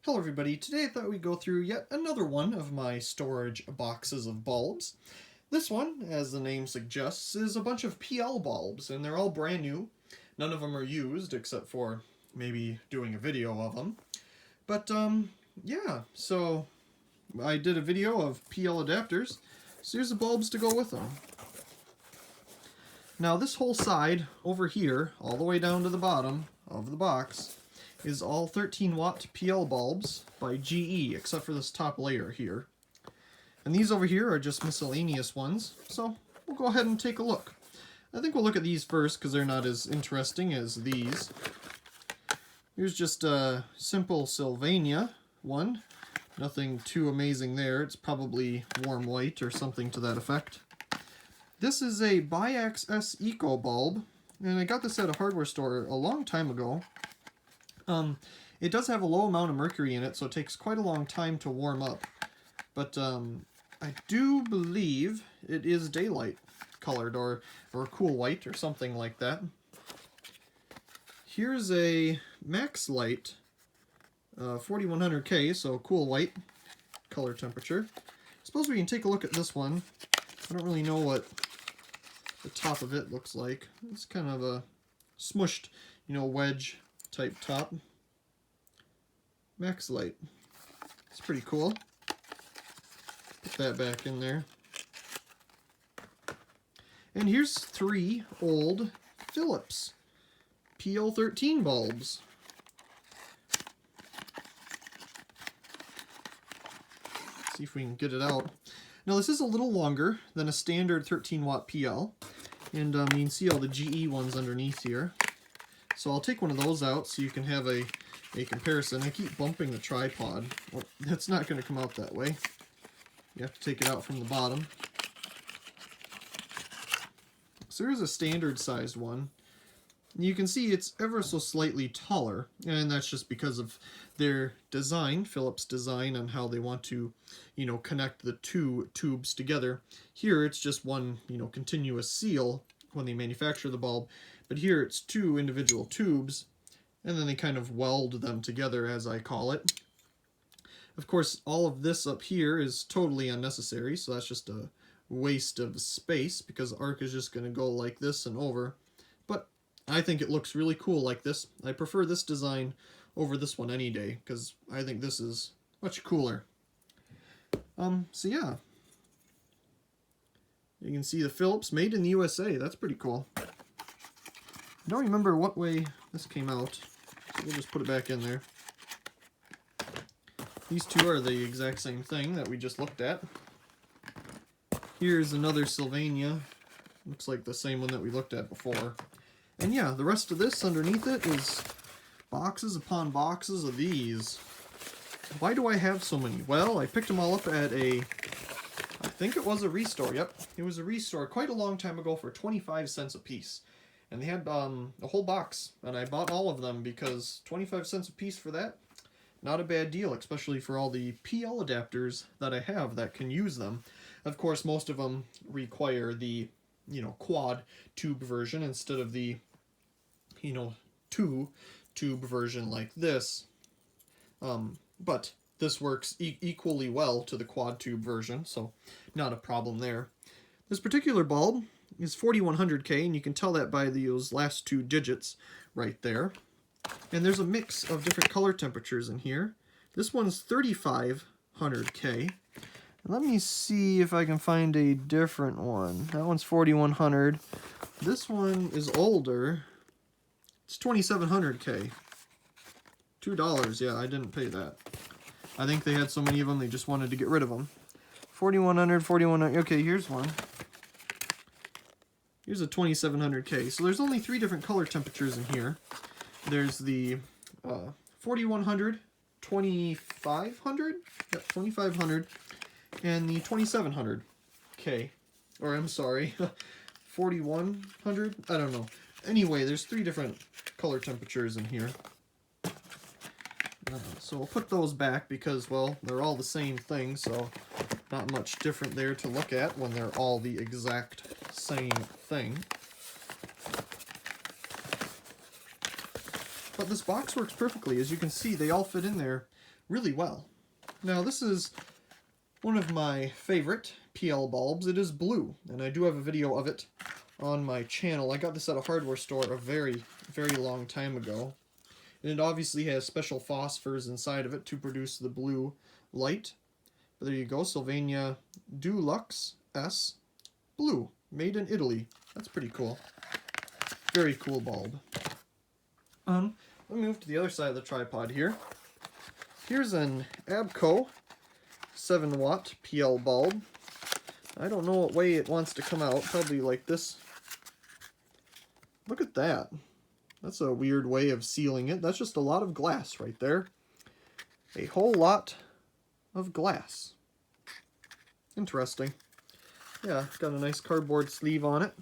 Hello everybody, today I thought we'd go through yet another one of my storage boxes of bulbs. This one, as the name suggests, is a bunch of PL bulbs, and they're all brand new. None of them are used, except for maybe doing a video of them. But, yeah, so I did a video of PL adapters, so here's the bulbs to go with them. Now this whole side over here, all the way down to the bottom of the box, is all 13 watt PL bulbs by GE, except for this top layer here. And these over here are just miscellaneous ones, so we'll go ahead and take a look. I think we'll look at these first because they're not as interesting as these. Here's just a simple Sylvania one. Nothing too amazing there. It's probably warm white or something to that effect. This is a Biax S Eco bulb, and I got this at a hardware store a long time ago. It does have a low amount of mercury in it, so it takes quite a long time to warm up. But I do believe it is daylight colored, or cool white, or something like that. Here's a Max Light 4100K, so cool white color temperature. Suppose we can take a look at this one. I don't really know what the top of it looks like. It's kind of a smushed, wedge type top. Max Light. It's pretty cool. Put that back in there. And here's 3 old Phillips PL13 bulbs. Let's see if we can get it out. Now this is a little longer than a standard 13 watt PL. And you can see all the GE ones underneath here. So I'll take one of those out so you can have a comparison. I keep bumping the tripod. Well, that's not going to come out that way. You have to take it out from the bottom. So here's a standard sized one. You can see it's ever so slightly taller, and that's just because of their design, Phillips' design, on how they want to, connect the 2 tubes together. Here it's just one, continuous seal when they manufacture the bulb, but here it's 2 individual tubes, and then they kind of weld them together, as I call it. Of course, all of this up here is totally unnecessary, so that's just a waste of space, because the arc is just going to go like this and over. But I think it looks really cool like this. I prefer this design over this one any day, because I think this is much cooler. So yeah. You can see the Phillips, made in the USA. That's pretty cool. I don't remember what way this came out, so we'll just put it back in there. These 2 are the exact same thing that we just looked at. Here's another Sylvania. Looks like the same one that we looked at before. And yeah, the rest of this underneath it is boxes upon boxes of these. Why do I have so many? Well, I picked them all up at I think it was a restore. Yep, it was a restore quite a long time ago for 25 cents a piece. And they had a whole box, and I bought all of them because 25 cents a piece for that, not a bad deal, especially for all the PL adapters that I have that can use them. Of course, most of them require the, quad tube version instead of the, 2 tube version like this. But this works equally well to the quad tube version, so not a problem there. This particular bulb is 4100K, and you can tell that by those last 2 digits right there. And there's a mix of different color temperatures in here. This one's 3500K. Let me see if I can find a different one. That one's 4100. This one is older. It's 2700K. $2, yeah, I didn't pay that. I think they had so many of them, they just wanted to get rid of them. 4100, 4100, okay, here's one. Here's a 2700K. So there's only 3 different color temperatures in here. There's the 4100, 2500, yep, 2500, and the 2700K. Or I'm sorry, 4100, I don't know. Anyway, there's 3 different color temperatures in here. So we'll put those back because, well, they're all the same thing, so not much different there to look at when they're all the exact same thing. But this box works perfectly. As you can see, they all fit in there really well. Now this is one of my favorite PL bulbs. It is blue, and I do have a video of it on my channel. I got this at a hardware store a very, very long time ago. And it obviously has special phosphors inside of it to produce the blue light. But there you go, Sylvania Dulux S Blue, made in Italy. That's pretty cool. Very cool bulb. Let me move to the other side of the tripod here. Here's an Abco 7-watt PL bulb. I don't know what way it wants to come out. Probably like this. Look at that. That's a weird way of sealing it. That's just a lot of glass right there. A whole lot of glass. Interesting. Yeah, it's got a nice cardboard sleeve on it.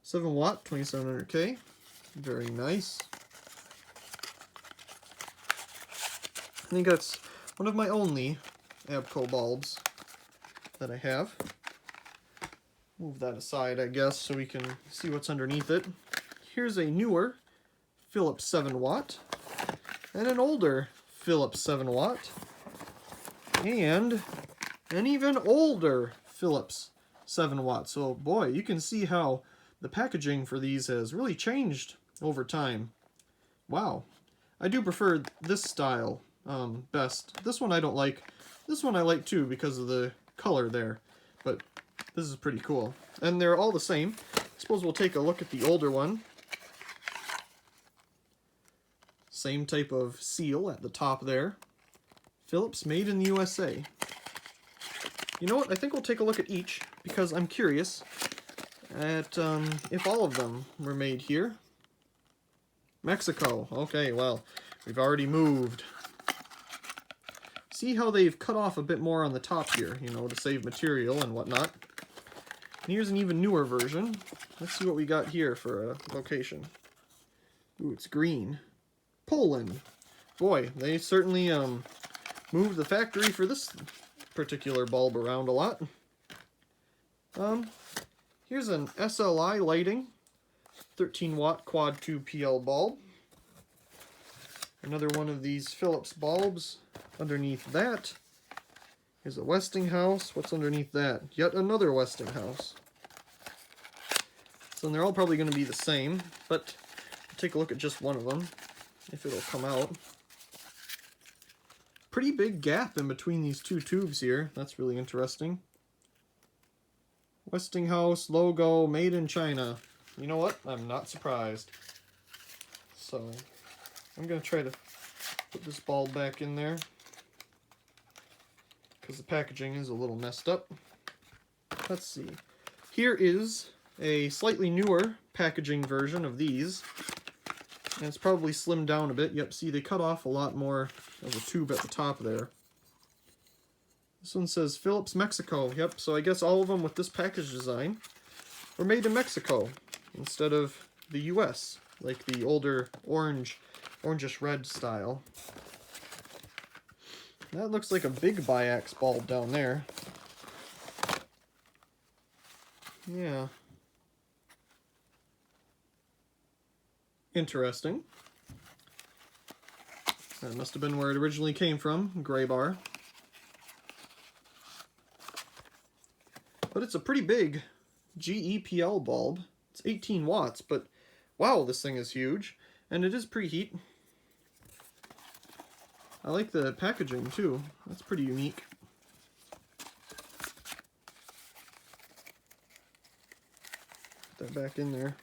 7-watt, 2700K. Very nice. I think that's one of my only Abco bulbs that I have. Move that aside, I guess, so we can see what's underneath it. Here's a newer Phillips 7-watt, and an older Phillips 7-watt, and an even older Phillips 7-watt. So, boy, you can see how the packaging for these has really changed over time. Wow. I do prefer this style best. This one I don't like. This one I like too because of the color there, but this is pretty cool. And they're all the same. I suppose we'll take a look at the older one. Same type of seal at the top there. Phillips, made in the USA. You know what? I think we'll take a look at each because I'm curious at if all of them were made here. Mexico. Okay, well, we've already moved. See how they've cut off a bit more on the top here, you know, to save material and whatnot. And here's an even newer version. Let's see what we got here for a location. Ooh, it's green. Poland. Boy, they certainly moved the factory for this particular bulb around a lot. Here's an SLI lighting 13-watt quad tube PL bulb. Another one of these Phillips bulbs. Underneath that is a Westinghouse. What's underneath that? Yet another Westinghouse. So they're all probably going to be the same, but we'll take a look at just one of them, if it'll come out. Pretty big gap in between these two tubes here. That's really interesting. Westinghouse logo, made in China. You know what? I'm not surprised. So I'm going to try to put this bulb back in there, because the packaging is a little messed up. Let's see. Here is a slightly newer packaging version of these. And it's probably slimmed down a bit. Yep, see, they cut off a lot more of the tube at the top there. This one says Phillips, Mexico. Yep, so I guess all of them with this package design were made in Mexico instead of the US, like the older orangish red style. That looks like a big biax bulb down there. Yeah. Interesting. That must have been where it originally came from, gray bar. But it's a pretty big GEPL bulb. It's 18 watts, but wow, this thing is huge. And it is preheat. I like the packaging too. That's pretty unique. Put that back in there.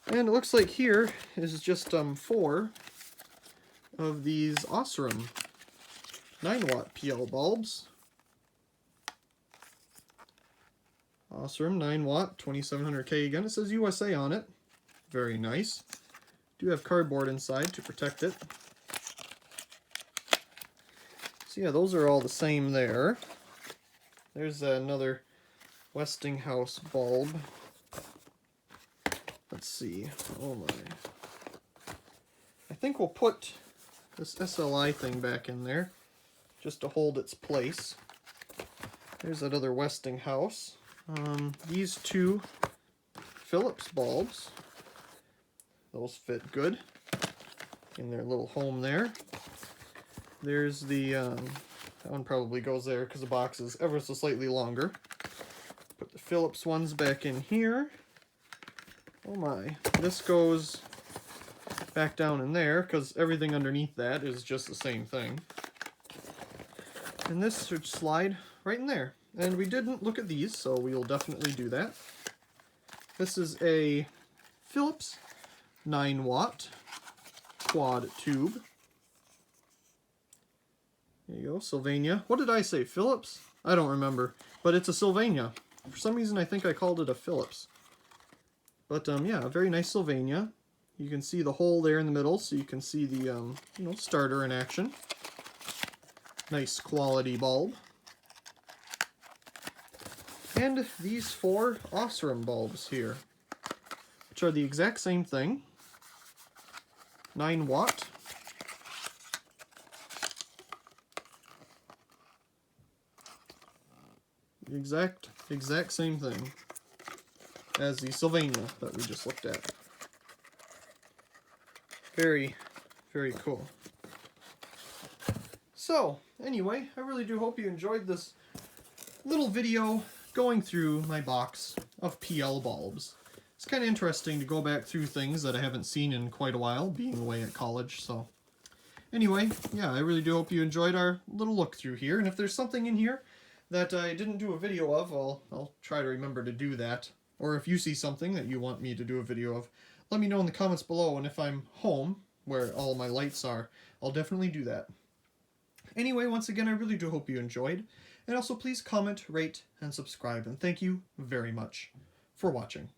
And it looks like here is just 4 of these Osram 9-watt PL bulbs. Osram 9-watt, 2700K again. It says USA on it. Very nice. Do have cardboard inside to protect it. So yeah, those are all the same there. There's another Westinghouse bulb. Let's see. Oh my. I think we'll put this SLI thing back in there just to hold its place. There's that other Westinghouse. These 2 Phillips bulbs. Those fit good. in their little home there. There's the, that one probably goes there because the box is ever so slightly longer. Put the Phillips ones back in here. Oh my, this goes back down in there because everything underneath that is just the same thing. And this should slide right in there. And we didn't look at these, so we will definitely do that. This is a Phillips 9-watt quad tube. There you go, Sylvania. What did I say, Phillips? I don't remember, but it's a Sylvania. For some reason, I think I called it a Phillips. But yeah, a very nice Sylvania. You can see the hole there in the middle, so you can see the you know, starter in action. Nice quality bulb. And these 4 Osram bulbs here, which are the exact same thing. 9-watt. The exact same thing as the Sylvania that we just looked at. Very, very cool. So, anyway, I really do hope you enjoyed this little video going through my box of PL bulbs. It's kind of interesting to go back through things that I haven't seen in quite a while, being away at college, so. Anyway, yeah, I really do hope you enjoyed our little look through here, and if there's something in here that I didn't do a video of, I'll try to remember to do that. Or if you see something that you want me to do a video of, let me know in the comments below, and if I'm home, where all my lights are, I'll definitely do that. Anyway, once again, I really do hope you enjoyed, and also please comment, rate, and subscribe, and thank you very much for watching.